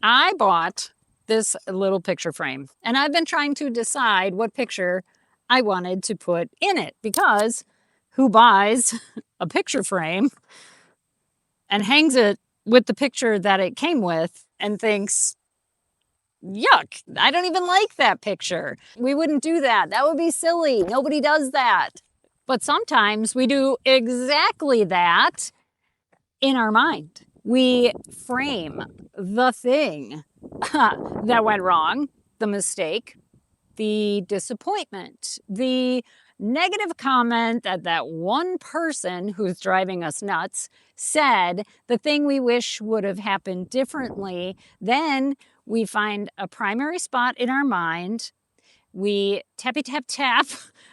I bought this little picture frame and I've been trying to decide what picture I wanted to put in it, because who buys a picture frame and hangs it with the picture that it came with and thinks, yuck, I don't even like that picture. We wouldn't do that. That would be silly. Nobody does that. But sometimes we do exactly that in our mind. We frame the thing that went wrong, the mistake, the disappointment, the negative comment that that one person who's driving us nuts said, the thing we wish would have happened differently. Then we find a primary spot in our mind. We tappy tap tap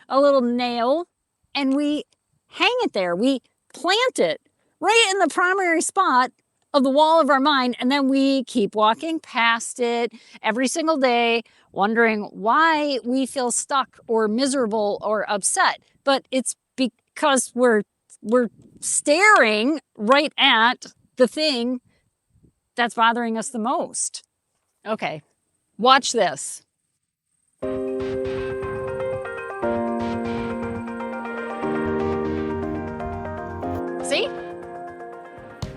a little nail and we hang it there. We plant it right in the primary spot of the wall of our mind. And then we keep walking past it every single day, wondering why we feel stuck or miserable or upset. But it's because we're staring right at the thing that's bothering us the most. Okay, watch this. See?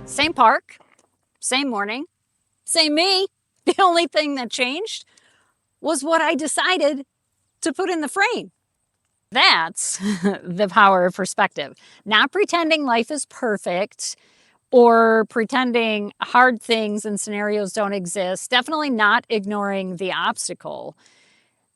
Same park, same morning, same me. The only thing that changed was what I decided to put in the frame. That's the power of perspective. Not pretending life is perfect or pretending hard things and scenarios don't exist. Definitely not ignoring the obstacle.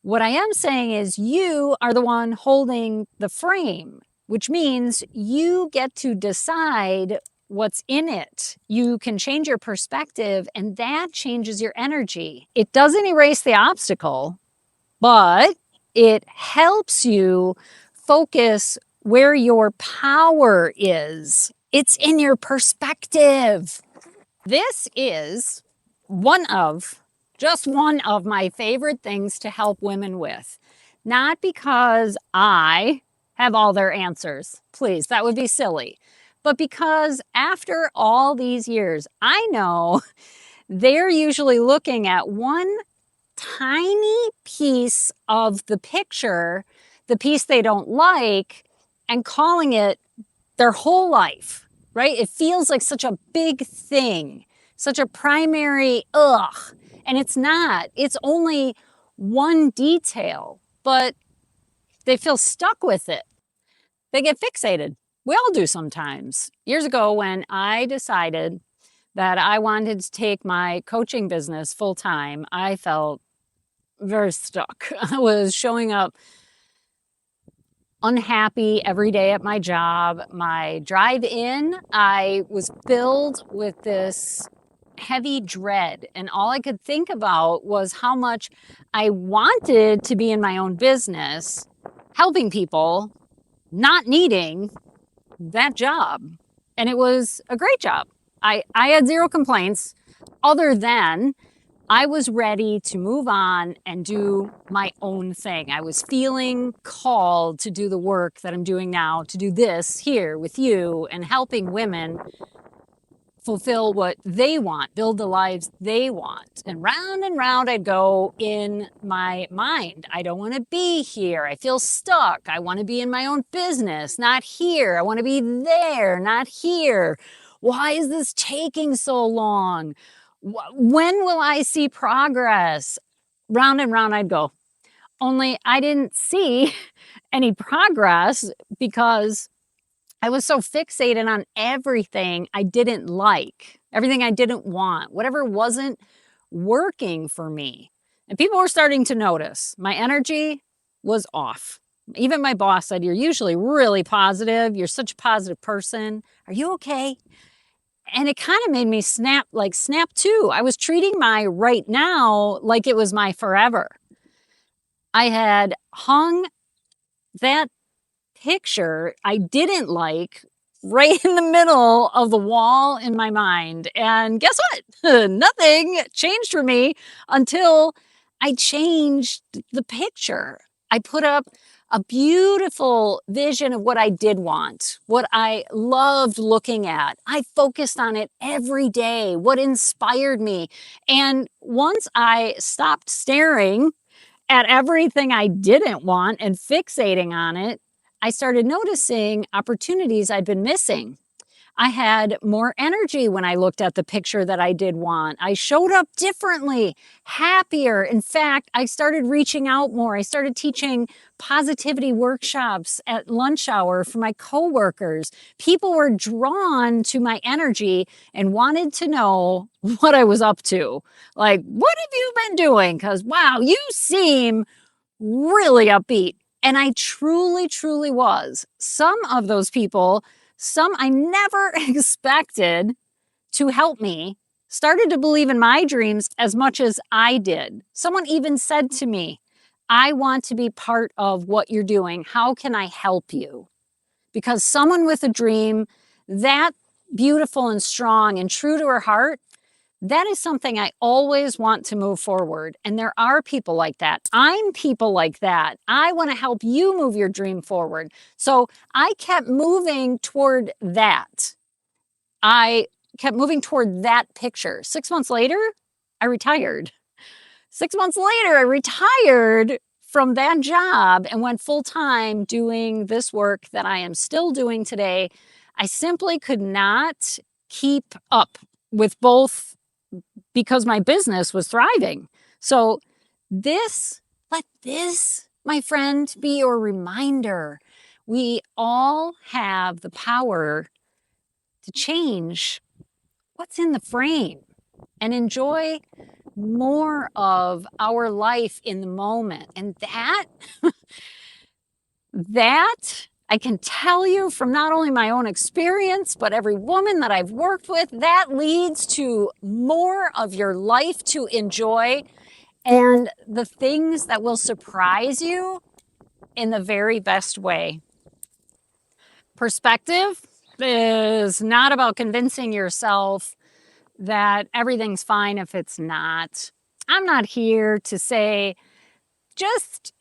What I am saying is you are the one holding the frame, which means you get to decide what's in it. You can change your perspective and that changes your energy. It doesn't erase the obstacle, but it helps you focus where your power is. It's in your perspective. This is just one of my favorite things to help women with. Not because I have all their answers. Please, that would be silly. But because after all these years, I know they're usually looking at one tiny piece of the picture, the piece they don't like, and calling it their whole life, right? It feels like such a big thing, such a primary ugh. And it's not. It's only one detail, but they feel stuck with it. They get fixated. We all do sometimes. Years ago, when I decided that I wanted to take my coaching business full time, I felt very stuck. I was showing up unhappy every day at my job. My drive in, I was filled with this heavy dread. And all I could think about was how much I wanted to be in my own business, helping people, not needing that job. And it was a great job. I had zero complaints other than I was ready to move on and do my own thing. I was feeling called to do the work that I'm doing now, to do this here with you and helping women fulfill what they want, build the lives they want. And round I'd go in my mind. I don't want to be here. I feel stuck. I want to be in my own business, not here. I want to be there, not here. Why is this taking so long? When will I see progress? Round and round I'd go. Only I didn't see any progress because I was so fixated on everything I didn't like, everything I didn't want, whatever wasn't working for me. And people were starting to notice my energy was off. Even my boss said, "You're usually really positive. You're such a positive person. Are you okay?" And it kind of made me snap too. I was treating my right now like it was my forever. I had hung that picture I didn't like right in the middle of the wall in my mind. And guess what? Nothing changed for me until I changed the picture. I put up a beautiful vision of what I did want, what I loved looking at. I focused on it every day, what inspired me. And once I stopped staring at everything I didn't want and fixating on it, I started noticing opportunities I'd been missing. I had more energy when I looked at the picture that I did want. I showed up differently, happier. In fact, I started reaching out more. I started teaching positivity workshops at lunch hour for my coworkers. People were drawn to my energy and wanted to know what I was up to. Like, what have you been doing? Because, wow, you seem really upbeat. And I truly, truly was. Some of those people, some I never expected to help me, started to believe in my dreams as much as I did. Someone even said to me, I want to be part of what you're doing. How can I help you? Because someone with a dream that beautiful and strong and true to her heart, that is something I always want to move forward. And there are people like that. I'm people like that. I want to help you move your dream forward. So I kept moving toward that. I kept moving toward that picture. 6 months later, I retired. 6 months later, I retired from that job and went full time doing this work that I am still doing today. I simply could not keep up with both because my business was thriving. So let this, my friend, be your reminder. We all have the power to change what's in the frame and enjoy more of our life in the moment. And that I can tell you from not only my own experience, but every woman that I've worked with, that leads to more of your life to enjoy and the things that will surprise you in the very best way. Perspective is not about convincing yourself that everything's fine if it's not. I'm not here to say, just,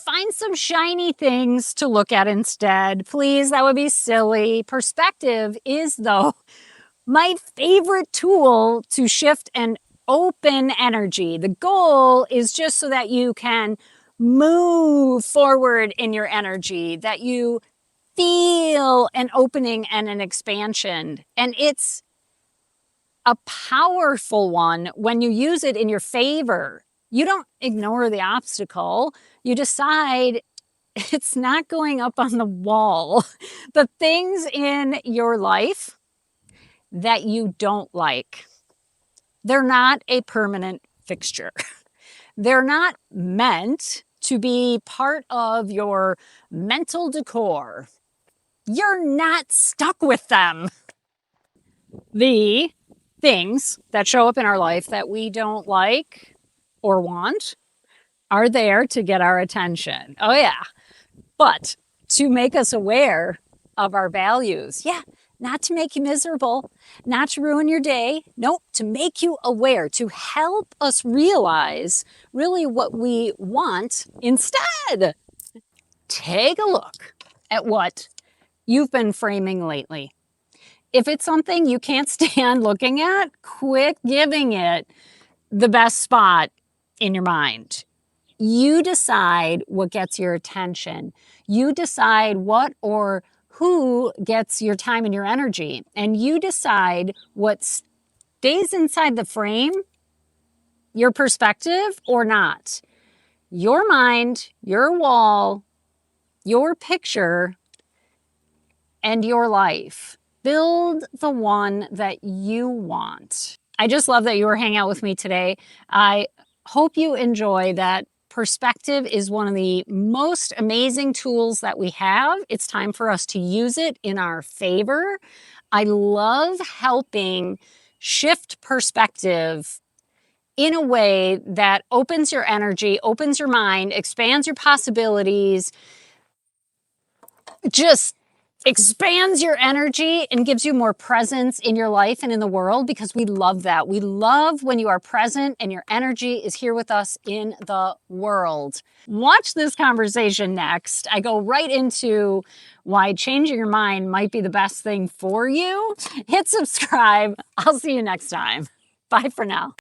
find some shiny things to look at instead. Please, that would be silly. Perspective is, though, my favorite tool to shift an open energy. The goal is just so that you can move forward in your energy, that you feel an opening and an expansion. And it's a powerful one when you use it in your favor. You don't ignore the obstacle. You decide it's not going up on the wall. The things in your life that you don't like, they're not a permanent fixture. They're not meant to be part of your mental decor. You're not stuck with them. The things that show up in our life that we don't like or want are there to get our attention. Oh, yeah. But to make us aware of our values. Yeah, not to make you miserable, not to ruin your day. Nope, to make you aware, to help us realize really what we want instead. Take a look at what you've been framing lately. If it's something you can't stand looking at, quit giving it the best spot in your mind. You decide what gets your attention. You decide what or who gets your time and your energy. And you decide what stays inside the frame, your perspective or not. Your mind, your wall, your picture, and your life. Build the one that you want. I just love that you were hanging out with me today. I hope you enjoy that. Perspective is one of the most amazing tools that we have. It's time for us to use it in our favor. I love helping shift perspective in a way that opens your energy, opens your mind, expands your possibilities, just expands your energy and gives you more presence in your life and in the world, because we love that. We love when you are present and your energy is here with us in the world. Watch this conversation next. I go right into why changing your mind might be the best thing for you. Hit subscribe. I'll see you next time. Bye for now.